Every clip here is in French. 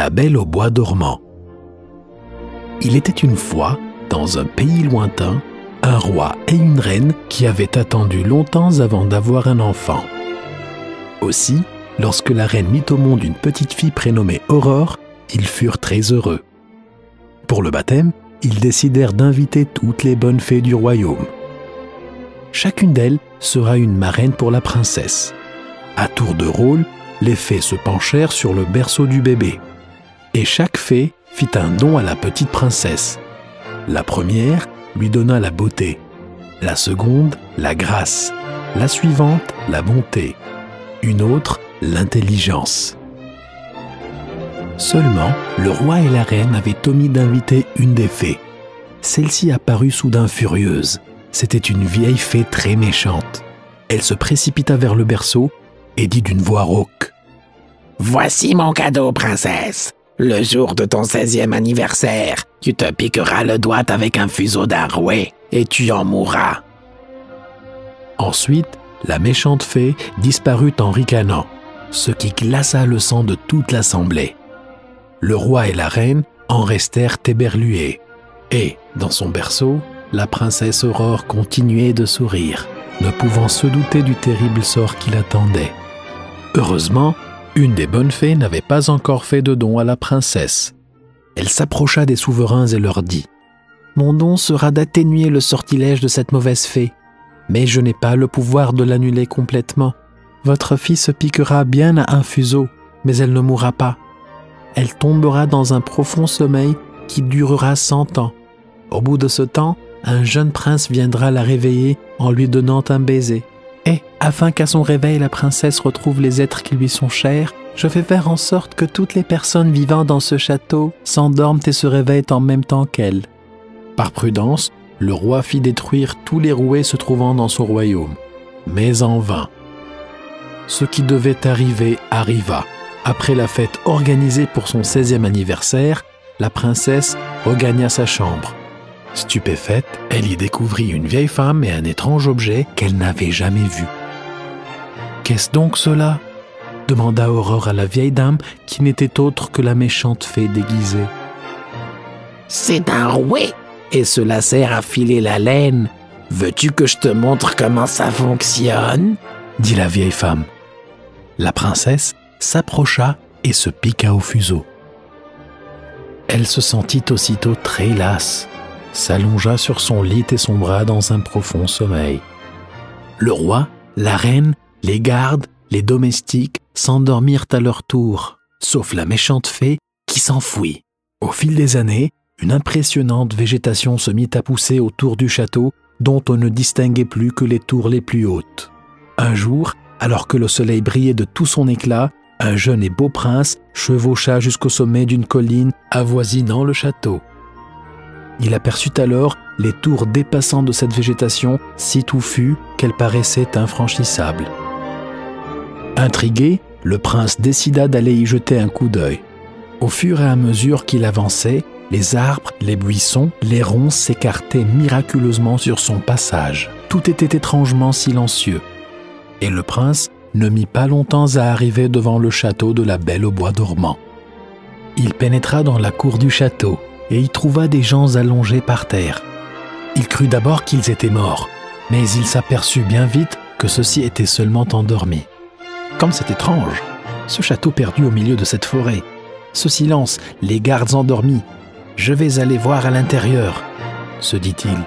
La Belle au bois dormant. Il était une fois, dans un pays lointain, un roi et une reine qui avaient attendu longtemps avant d'avoir un enfant. Aussi, lorsque la reine mit au monde une petite fille prénommée Aurore, ils furent très heureux. Pour le baptême, ils décidèrent d'inviter toutes les bonnes fées du royaume. Chacune d'elles sera une marraine pour la princesse. À tour de rôle, les fées se penchèrent sur le berceau du bébé. Et chaque fée fit un don à la petite princesse. La première lui donna la beauté, la seconde, la grâce, la suivante, la bonté, une autre, l'intelligence. Seulement, le roi et la reine avaient omis d'inviter une des fées. Celle-ci apparut soudain furieuse. C'était une vieille fée très méchante. Elle se précipita vers le berceau et dit d'une voix rauque : « Voici mon cadeau, princesse. Le jour de ton 16e anniversaire, tu te piqueras le doigt avec un fuseau d'arouet et tu en mourras. » Ensuite, la méchante fée disparut en ricanant, ce qui glaça le sang de toute l'assemblée. Le roi et la reine en restèrent éberlués, et, dans son berceau, la princesse Aurore continuait de sourire, ne pouvant se douter du terrible sort qui l'attendait. Heureusement, une des bonnes fées n'avait pas encore fait de don à la princesse. Elle s'approcha des souverains et leur dit : « Mon don sera d'atténuer le sortilège de cette mauvaise fée, mais je n'ai pas le pouvoir de l'annuler complètement. Votre fille se piquera bien à un fuseau, mais elle ne mourra pas. Elle tombera dans un profond sommeil qui durera 100 ans. Au bout de ce temps, un jeune prince viendra la réveiller en lui donnant un baiser. Et, afin qu'à son réveil la princesse retrouve les êtres qui lui sont chers, je vais faire en sorte que toutes les personnes vivant dans ce château s'endorment et se réveillent en même temps qu'elle. » Par prudence, le roi fit détruire tous les rouets se trouvant dans son royaume, mais en vain. Ce qui devait arriver arriva. Après la fête organisée pour son 16e anniversaire, la princesse regagna sa chambre. Stupéfaite, elle y découvrit une vieille femme et un étrange objet qu'elle n'avait jamais vu. « Qu'est-ce donc cela ?» demanda Aurore à la vieille dame qui n'était autre que la méchante fée déguisée. « C'est un rouet et cela sert à filer la laine. Veux-tu que je te montre comment ça fonctionne ?» dit la vieille femme. La princesse s'approcha et se piqua au fuseau. Elle se sentit aussitôt très lasse, s'allongea sur son lit et sombra dans un profond sommeil. Le roi, la reine, les gardes, les domestiques s'endormirent à leur tour, sauf la méchante fée qui s'enfuit. Au fil des années, une impressionnante végétation se mit à pousser autour du château dont on ne distinguait plus que les tours les plus hautes. Un jour, alors que le soleil brillait de tout son éclat, un jeune et beau prince chevaucha jusqu'au sommet d'une colline avoisinant le château. Il aperçut alors les tours dépassant de cette végétation si touffue qu'elle paraissait infranchissable. Intrigué, le prince décida d'aller y jeter un coup d'œil. Au fur et à mesure qu'il avançait, les arbres, les buissons, les ronces s'écartaient miraculeusement sur son passage. Tout était étrangement silencieux. Et le prince ne mit pas longtemps à arriver devant le château de la Belle au bois dormant. Il pénétra dans la cour du château et y trouva des gens allongés par terre. Il crut d'abord qu'ils étaient morts, mais il s'aperçut bien vite que ceux-ci étaient seulement endormis. Comme c'est étrange, ce château perdu au milieu de cette forêt, ce silence, les gardes endormis, je vais aller voir à l'intérieur, se dit-il.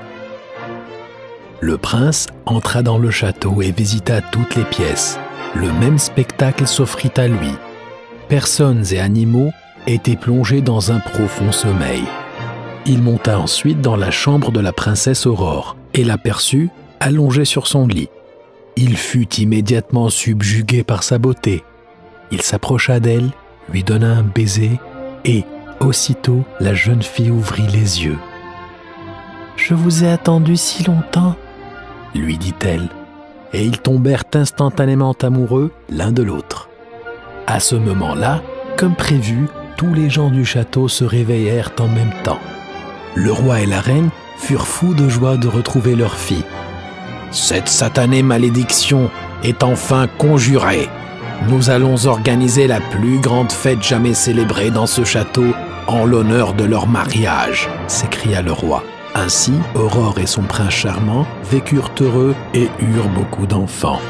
Le prince entra dans le château et visita toutes les pièces. Le même spectacle s'offrit à lui. Personnes et animaux étaient plongés dans un profond sommeil. Il monta ensuite dans la chambre de la princesse Aurore et l'aperçut allongée sur son lit. Il fut immédiatement subjugué par sa beauté. Il s'approcha d'elle, lui donna un baiser et, aussitôt, la jeune fille ouvrit les yeux. « Je vous ai attendu si longtemps » lui dit-elle, et ils tombèrent instantanément amoureux l'un de l'autre. À ce moment-là, comme prévu, tous les gens du château se réveillèrent en même temps. Le roi et la reine furent fous de joie de retrouver leur fille. « Cette satanée malédiction est enfin conjurée !» Nous allons organiser la plus grande fête jamais célébrée dans ce château en l'honneur de leur mariage, s'écria le roi. Ainsi, Aurore et son prince charmant vécurent heureux et eurent beaucoup d'enfants.